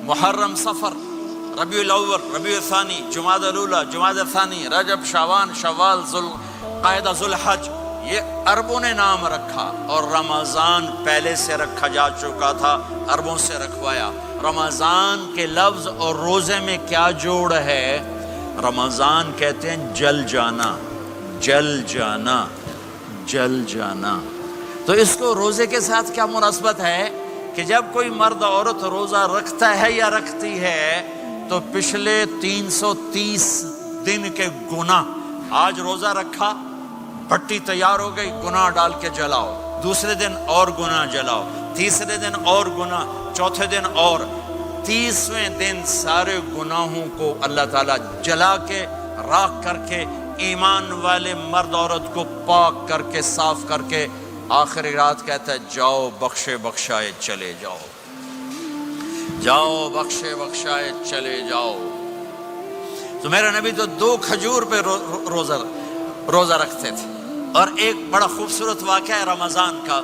محرم صفر ربیع الاول ربیع الثانی جمادی الاولی جمادی الثانی رجب شعبان شوال ذوالقعدہ ذوالحج، یہ عربوں نے نام رکھا، اور رمضان پہلے سے رکھا جا چکا تھا، عربوں سے رکھوایا۔ رمضان کے لفظ اور روزے میں کیا جوڑ ہے؟ رمضان کہتے ہیں جل جانا، جل جانا، جل جانا۔ تو اس کو روزے کے ساتھ کیا مناسبت ہے کہ جب کوئی مرد عورت روزہ رکھتا ہے یا رکھتی ہے تو پچھلے 330 دن کے گناہ، آج روزہ رکھا، بھٹی تیار ہو گئی، گناہ ڈال کے جلاؤ، دوسرے دن اور گناہ جلاؤ، تیسرے دن اور گناہ، چوتھے دن اور، 30ویں دن سارے گناہوں کو اللہ تعالیٰ جلا کے راکھ کر کے ایمان والے مرد عورت کو پاک کر کے صاف کر کے آخری رات کہتا ہے جاؤ بخشے بخشائے چلے جاؤ، جاؤ بخشے بخشائے چلے جاؤ۔ تو میرا نبی تو 2 کھجور پہ روزہ رکھتے تھے۔ اور ایک بڑا خوبصورت واقعہ ہے رمضان کا،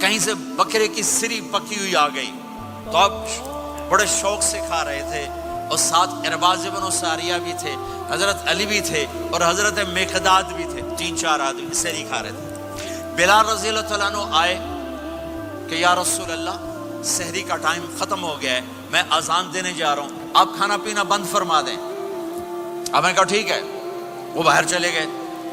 کہیں سے بکرے کی سری پکی ہوئی آ گئی تو اب بڑے شوق سے کھا رہے تھے، اور ساتھ ارباز بن ساریہ بھی تھے، حضرت علی بھی تھے، اور حضرت مقداد بھی تھے، 3-4 آدمی سری کھا رہے تھے۔ بلال رضی اللہ تعالیٰ عنہ آئے کہ یا رسول اللہ سحری کا ٹائم ختم ہو گیا ہے، میں اذان دینے جا رہا ہوں، آپ کھانا پینا بند فرما دیں۔ اب میں کہا ٹھیک ہے، وہ باہر چلے گئے،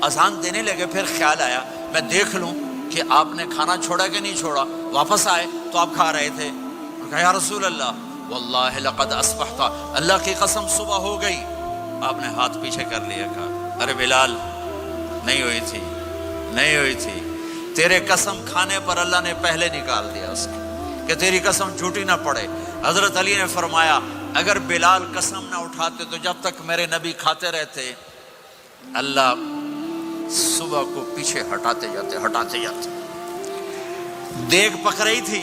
اذان دینے لگے، پھر خیال آیا میں دیکھ لوں کہ آپ نے کھانا چھوڑا کہ نہیں چھوڑا۔ واپس آئے تو آپ کھا رہے تھے، کہا یا رسول اللہ واللہ لقد اصبحت، اللہ کی قسم صبح ہو گئی۔ آپ نے ہاتھ پیچھے کر لیا، کہا ارے بلال نہیں ہوئی تھی، نہیں ہوئی تھی، تیرے قسم کھانے پر اللہ نے پہلے نکال دیا اس کی کہ تیری قسم جھوٹی نہ پڑے۔ حضرت علی نے فرمایا اگر بلال قسم نہ اٹھاتے تو جب تک میرے نبی کھاتے رہتے اللہ صبح کو پیچھے ہٹاتے جاتے۔ دیگ پک رہی تھی،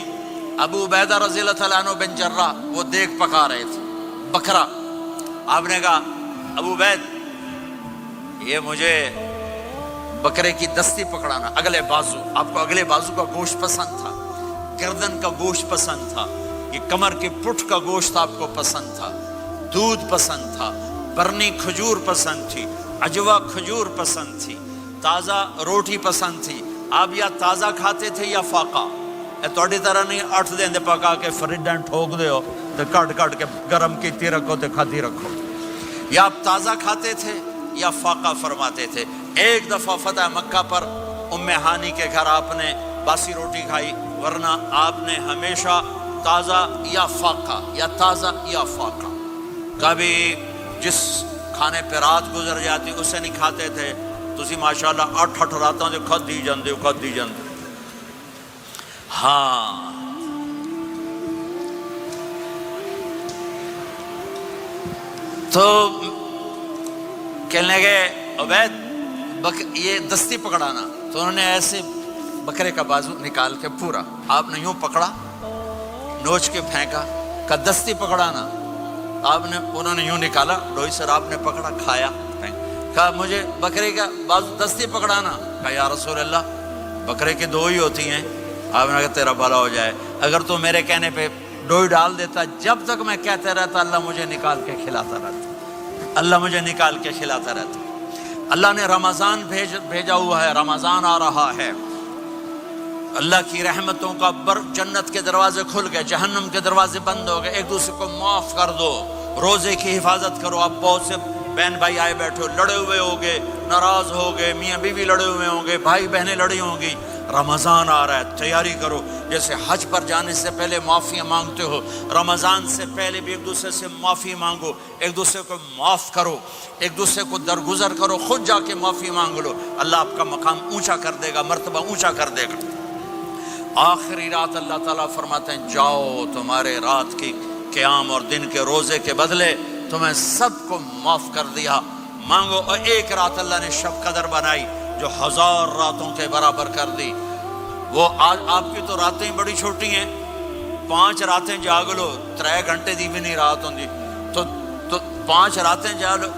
ابو عبیدہ رضی اللہ تعالیٰ عنہ بن جرہ وہ دیگ پکا رہے تھے، بکرا۔ آپ نے کہا ابو عبید یہ مجھے بکرے کی دستی پکڑانا، اگلے بازو، آپ کو اگلے بازو کا گوشت پسند تھا، گردن کا گوشت پسند تھا، یہ کمر کے پٹھ کا گوشت آپ کو پسند تھا، دودھ پسند تھا، برنی کھجور پسند تھی، عجوا کھجور پسند تھی، تازہ روٹی پسند تھی۔ آپ یا تازہ کھاتے تھے یا فاقہ، توڑی طرح نہیں 8 دن دے پکا کے فریڈن ٹھوک دے ہو تو کٹ کے گرم کیتی رکھو تو کھاتی رکھو، یا آپ تازہ کھاتے تھے یا فاقہ فرماتے تھے۔ ایک دفعہ فتح مکہ پر ام ہانی کے گھر آپ نے باسی روٹی کھائی، ورنہ آپ نے ہمیشہ تازہ یا فاقہ یا تازہ یا فاقہ، کبھی جس کھانے پہ رات گزر جاتی اسے نہیں کھاتے تھے۔ تسی ماشاءاللہ 8 راتوں سے کھدی جاندے ہو۔ ہاں تو کہنے لگے عبید یہ دستی پکڑانا، تو انہوں نے ایسے بکرے کا بازو نکال کے پورا آپ نے یوں پکڑا، نوچ کے پھینکا، کہ دستی پکڑانا، انہوں نے یوں نکالا ڈوئی سر، آپ نے پکڑا، کھایا، کہا مجھے بکرے کا بازو دستی پکڑانا، کہا یا رسول اللہ بکرے کی 2 ہی ہوتی ہیں۔ آپ نے کہا تیرا بھلا ہو جائے، اگر تو میرے کہنے پہ ڈوئی ڈال دیتا، جب تک میں کہتے رہتا اللہ مجھے نکال کے کھلاتا رہتا، اللہ مجھے نکال کے کھلاتا رہتا۔ اللہ نے رمضان بھیجا ہوا ہے، رمضان آ رہا ہے، اللہ کی رحمتوں کا جنت کے دروازے کھل گئے، جہنم کے دروازے بند ہو گئے، ایک دوسرے کو معاف کر دو، روزے کی حفاظت کرو۔ اب بہت سے بہن بھائی آئے بیٹھے ہو، لڑے ہوئے ہوگے، ناراض ہوگے، میاں بیوی لڑے ہوئے ہوں گے، بھائی بہنیں لڑی ہوں گی، رمضان آ رہا ہے، تیاری کرو۔ جیسے حج پر جانے سے پہلے معافیاں مانگتے ہو، رمضان سے پہلے بھی ایک دوسرے سے معافی مانگو، ایک دوسرے کو معاف کرو، ایک دوسرے کو درگزر کرو، خود جا کے معافی مانگ لو، اللہ آپ کا مقام اونچا کر دے گا، مرتبہ اونچا کر دے گا۔ آخری رات اللہ تعالیٰ فرماتے ہیں جاؤ، تمہارے رات کی قیام اور دن کے روزے کے بدلے تمہیں سب کو معاف کر دیا، مانگو۔ اور ایک رات اللہ نے شب قدر بنائی جو 1000 راتوں کے برابر کر دی۔ وہ آج آپ کی تو راتیں بڑی چھوٹی ہیں، 5 راتیں جاگ لو، 3 گھنٹے دی بھی نہیں رات ہوندی، تو 5 راتیں جاگ لو،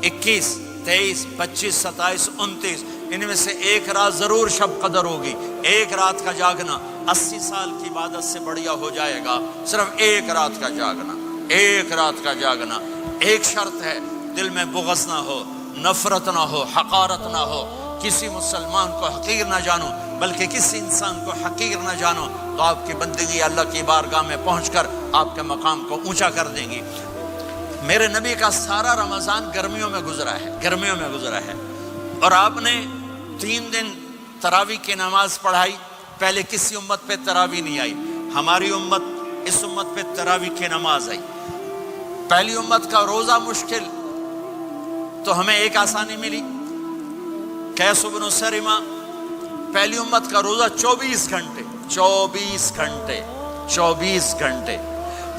21 23 25 27 29 ان میں سے ایک رات ضرور شب قدر ہوگی. ایک رات کا جاگنا 80 سال کی عبادت سے بڑھیا ہو جائے گا. صرف ایک رات کا جاگنا, ایک رات کا جاگنا. ایک شرط ہے, دل میں بغض نہ ہو, نفرت نہ ہو, حقارت نہ ہو, کسی مسلمان کو حقیر نہ جانو, بلکہ کسی انسان کو حقیر نہ جانو, تو آپ کی بندگی اللہ کی بارگاہ میں پہنچ کر آپ کے مقام کو اونچا کر دیں گی. میرے نبی کا سارا رمضان گرمیوں میں گزرا ہے, گرمیوں میں گزرا ہے. اور آپ نے 3 دن تراویح کی نماز پڑھائی. پہلے کسی امت پہ تراویح نہیں آئی, ہماری امت, اس امت پہ تراویح کی نماز آئی. پہلی امت کا روزہ مشکل, تو ہمیں ایک آسانی ملی. قیس بن سرمہ, پہلی امت کا روزہ 24 گھنٹے, 24 گھنٹے, 24 گھنٹے.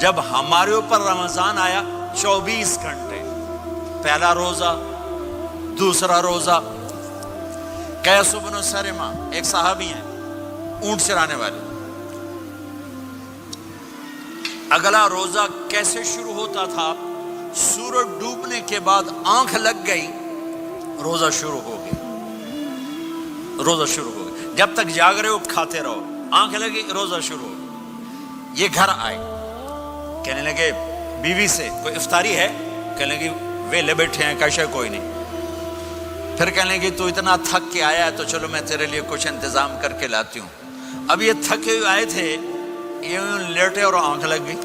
جب ہمارے اوپر رمضان آیا 24 گھنٹے. پہلا روزہ, دوسرا روزہ. قیس بن سرمہ ایک صحابی ہیں, اونٹ چرانے والے. اگلا روزہ کیسے شروع ہوتا تھا؟ سورج ڈوبنے کے بعد آنکھ لگ گئی, روزہ شروع ہو گیا, روزہ شروع ہو گیا. جب تک جاگ رہے ہو کھاتے رہو, آنکھ لگی روزہ شروع ہو گیا. یہ گھر آئے, کہنے لگے بیوی سے, کوئی افطاری ہے؟ کہنے لگے ویلے بیٹھے ہیں, کیسے کوئی نہیں. پھر کہنے لگے تو اتنا تھک کے آیا ہے تو چلو میں تیرے لیے کچھ انتظام کر کے لاتی ہوں. اب یہ تھکے ہوئے آئے تھے, یہ لیٹے اور آنکھ لگ گئی,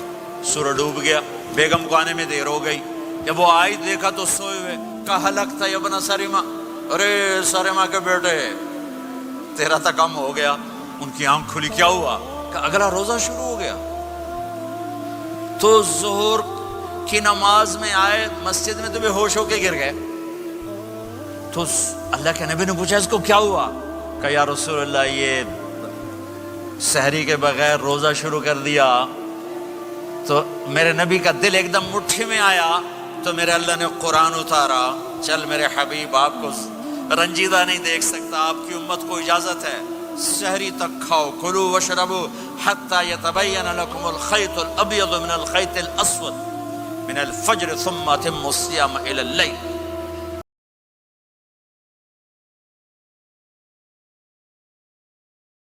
سورج ڈوب گیا. بیگم کو آنے میں دیر ہو گئی. جب وہ آئی دیکھا تو سوئے ہوئے. کہا لگتا ہے ابن سرمہ, ارے سرمہ کے بیٹے تیرا تو کم ہو گیا. ان کی آنکھ کھلی, کیا ہوا؟ کہ اگلا روزہ شروع ہو گیا. تو ظہر کی نماز میں آئے, مسجد میں تو بے ہوش ہو کے گر گئے. تو اللہ کے نبی نے پوچھا اس کو کیا ہوا؟ کہ یا رسول اللہ یہ سحری کے بغیر روزہ شروع کر دیا. تو میرے نبی کا دل ایک دم مٹھی میں آیا, تو میرے اللہ نے قرآن اتارا. چل میرے حبیب, آپ کو رنجیدہ نہیں دیکھ سکتا, آپ کی امت کو اجازت ہے, سحری تک کھاؤ, کلوا واشربوا حتی یتبین لکم الخیط الابیض من الخیط الاسود من الفجر ثم اتموا الصیام الی اللیل.